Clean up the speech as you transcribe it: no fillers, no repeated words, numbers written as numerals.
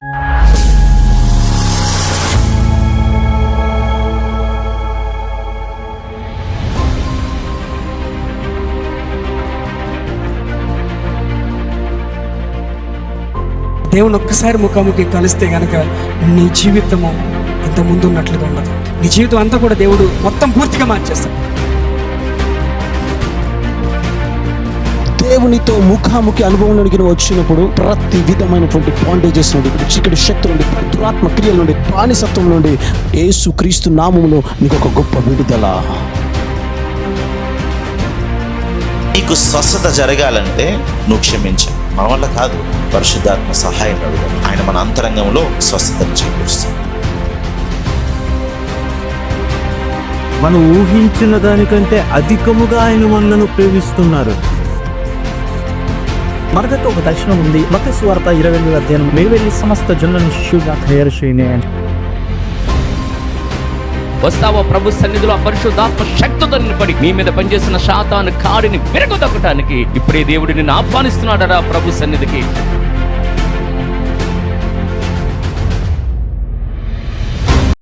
దేవుని ఒక్కసారి ముఖాముఖి కలిస్తే గనక నీ జీవితము ఇంత ముందు ఉన్నట్లుగా ఉండదు. నీ జీవితం అంతా కూడా దేవుడు మొత్తం పూర్తిగా మార్చేస్తాడు. దేవునితో ముఖాముఖి అనుభవంలోనికి నువ్వు వచ్చినప్పుడు ప్రతి విధమైనటువంటి బాండేజెస్ నుండి, చీకటి శక్తుల నుండి, దురాత్మ క్రియల నుండి, బానిసత్వం నుండి యేసు క్రీస్తు నామములో నీకు ఒక గొప్ప విడుదల. నీకు స్వస్థత జరగాలంటే నువ్వు క్షమించాలి. మన వల్ల కాదు, పరిశుద్ధాత్మ సహాయం అడుగుదాం. ఆయన మన అంతరంగంలో స్వస్థతను చేకూరుస్తాడు. మనం ఊహించిన దానికంటే అధికముగా ఆయన మనలను ప్రేమిస్తున్నారు. మనకైతే ఒక దర్శనం ఉంది. మత్తయి సువార్త 28వ అధ్యాయం, మీరు వెళ్ళి సమస్త జనులను శిష్యులుగా తయారు చేయండి. వస్తావా ప్రభు సన్నిధిలో పరిశుద్ధాత్మ శక్తితో నింపడి నీ మీద పనిచేసిన సాతాను కాడిని విరగొట్టడానికి ఇప్పుడే దేవుడు నిన్ను ఆహ్వానిస్తున్నాడరా ప్రభు సన్నిధికి.